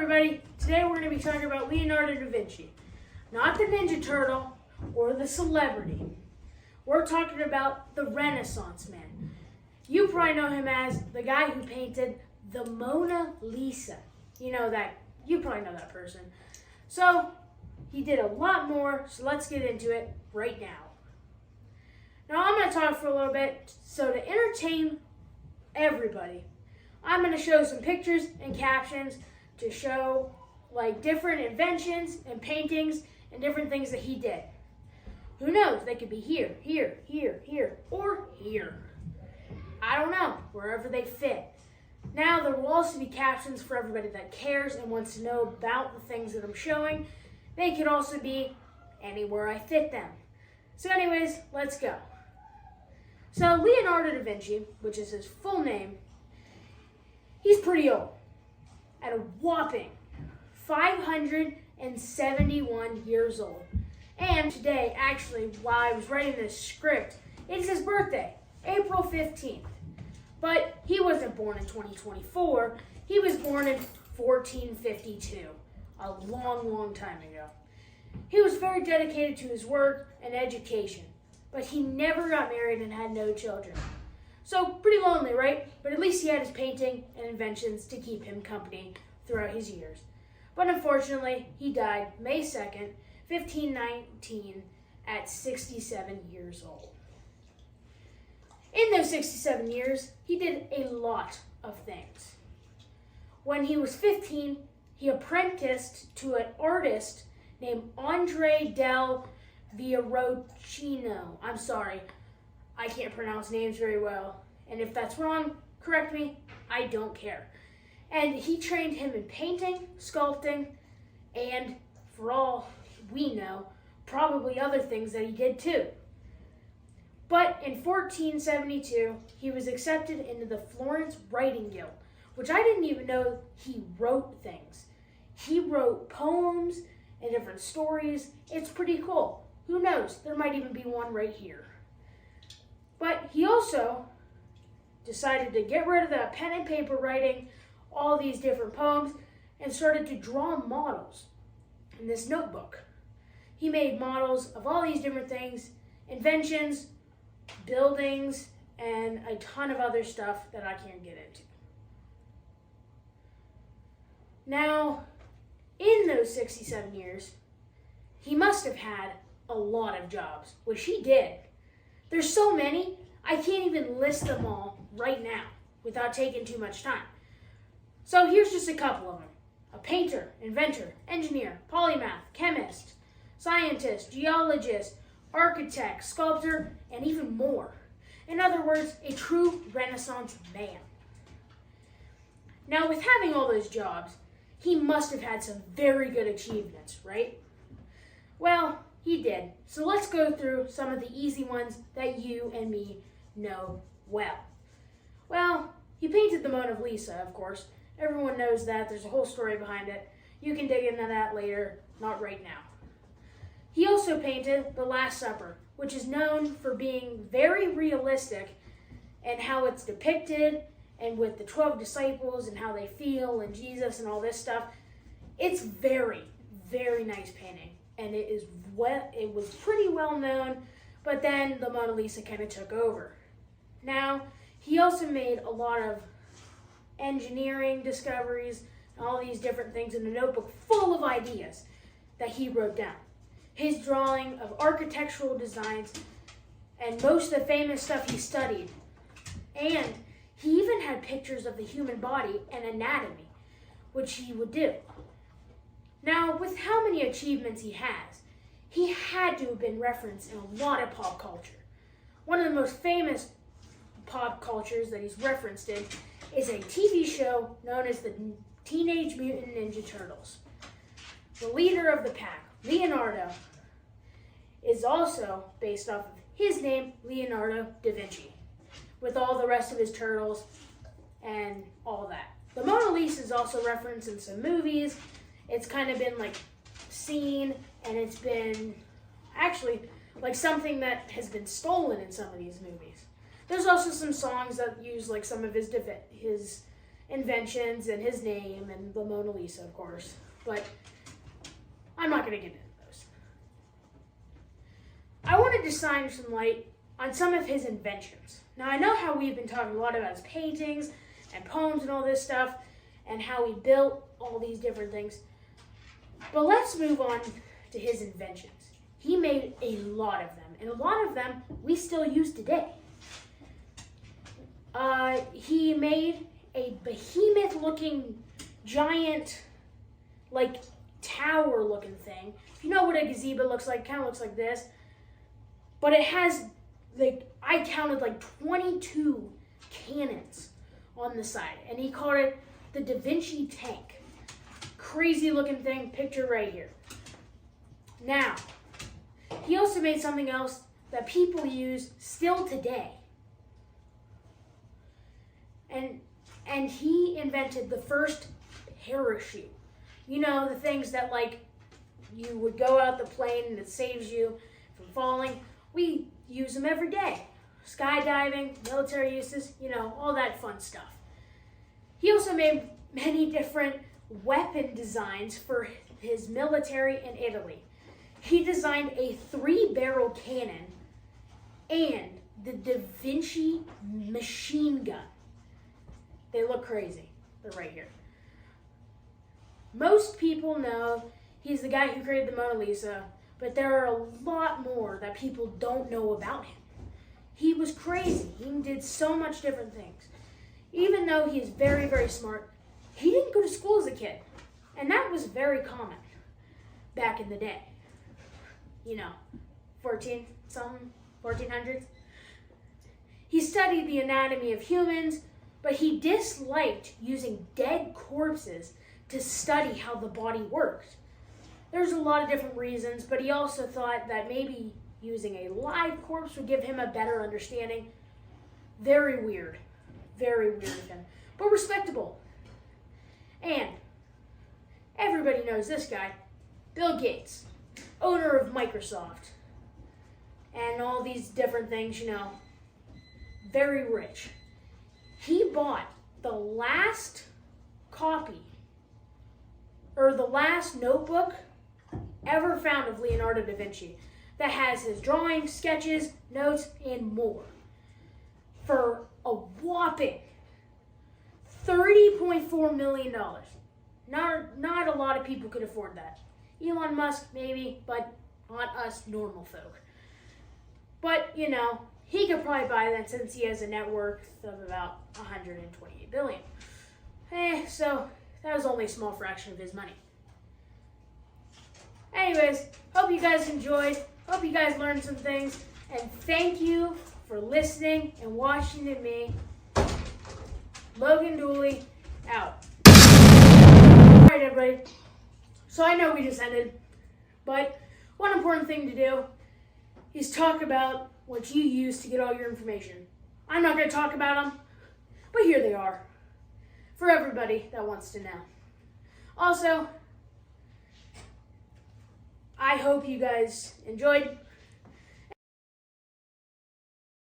everybody. Today we're going to be talking about Leonardo Da Vinci. Not the Ninja Turtle or the celebrity. We're talking about the Renaissance man. You probably know him as the guy who painted the Mona Lisa. You probably know that person. So, he did a lot more, so let's get into it right now. Now I'm going to talk for a little bit, so to entertain everybody, I'm going to show some pictures and captions to show different inventions and paintings and different things that he did. Who knows? They could be here, here, here, here, or here. I don't know, wherever they fit. Now there will also be captions for everybody that cares and wants to know about the things that I'm showing. They could also be anywhere I fit them. So anyways, let's go. So Leonardo Da Vinci, which is his full name, he's pretty old. At a whopping 571 years old. And today, actually, while I was writing this script, it's his birthday, April 15th. But he wasn't born in 2024. He was born in 1452, a long, long time ago. He was very dedicated to his work and education, but he never got married and had no children. So, pretty lonely, right? But at least he had his painting and inventions to keep him company throughout his years. But unfortunately, he died May 2nd, 1519, at 67 years old. In those 67 years, he did a lot of things. When he was 15, he apprenticed to an artist named Andre del Verrocchio. I'm sorry, I can't pronounce names very well. And if that's wrong, correct me, I don't care. And he trained him in painting, sculpting, and for all we know, probably other things that he did too. But in 1472, he was accepted into the Florence Writing Guild, which I didn't even know he wrote things. He wrote poems and different stories. It's pretty cool. Who knows? There might even be one right here. But he also decided to get rid of that pen and paper writing, all these different poems, and started to draw models in this notebook. He made models of all these different things, inventions, buildings, and a ton of other stuff that I can't get into. Now, in those 67 years, he must have had a lot of jobs, which he did. There's so many, I can't even list them all right now without taking too much time. So here's just a couple of them. A painter, inventor, engineer, polymath, chemist, scientist, geologist, architect, sculptor, and even more. In other words, a true Renaissance man. Now, with having all those jobs, he must have had some very good achievements, right? Well, he did. So let's go through some of the easy ones that you and me know well. Well, he painted the Mona Lisa, of course. Everyone knows that. There's a whole story behind it. You can dig into that later, not right now. He also painted The Last Supper, which is known for being very realistic and how it's depicted, and with the 12 disciples and how they feel and Jesus and all this stuff. It's very, very nice painting, and it was pretty well known, but then the Mona Lisa kind of took over. Now, he also made a lot of engineering discoveries and all these different things in a notebook full of ideas that he wrote down. His drawing of architectural designs and most of the famous stuff he studied. And he even had pictures of the human body and anatomy, which he would do. Now, with how many achievements he has, he had to have been referenced in a lot of pop culture. One of the most famous pop cultures that he's referenced in is a TV show known as the Teenage Mutant Ninja Turtles. The leader of the pack, Leonardo, is also based off of his name, Leonardo Da Vinci, with all the rest of his turtles and all that. The Mona Lisa is also referenced in some movies. It's kind of been seen, and it's been actually something that has been stolen in some of these movies. There's also some songs that use some of his inventions and his name and the Mona Lisa, of course. But I'm not going to get into those. I wanted to shine some light on some of his inventions. Now, I know how we've been talking a lot about his paintings and poems and all this stuff, and how he built all these different things. But let's move on to his inventions. He made a lot of them, and a lot of them we still use today. He made a behemoth-looking, giant, like, tower-looking thing. If you know what a gazebo looks like, it kind of looks like this. But it has, like, I counted like 22 cannons on the side. And he called it the Da Vinci tank. Crazy looking thing, picture right here. Now, he also made something else that people use still today. And he invented the first parachute. You know, the things that, like, you would go out the plane and it saves you from falling. We use them every day. Skydiving, military uses, you know, all that fun stuff. He also made many different weapon designs for his military in Italy. He designed a 3-barrel cannon and the Da Vinci machine gun. They look crazy. They're right here. Most people know he's the guy who created the Mona Lisa, but there are a lot more that people don't know about him. He was crazy. He did so much different things. Even though he is very, very smart, he didn't go to school as a kid. And that was very common back in the day. You know, 1400s. He studied the anatomy of humans, but he disliked using dead corpses to study how the body worked. There's a lot of different reasons, but he also thought that maybe using a live corpse would give him a better understanding. Very weird of him, but respectable. And everybody knows this guy, Bill Gates, owner of Microsoft, and all these different things, you know, very rich. He bought the last copy, or the last notebook ever found of Leonardo da Vinci that has his drawings, sketches, notes, and more for a whopping $30.4 million. Not a lot of people could afford that. Elon Musk, maybe, but not us normal folk. But, you know, he could probably buy that since he has a net worth of about $128 billion. So that was only a small fraction of his money. Anyways, hope you guys enjoyed. Hope you guys learned some things. And thank you for listening and watching to me. Logan Dooley, out. Alright, everybody. So I know we just ended, but one important thing to do is talk about what you use to get all your information. I'm not going to talk about them, but here they are for everybody that wants to know. Also, I hope you guys enjoyed.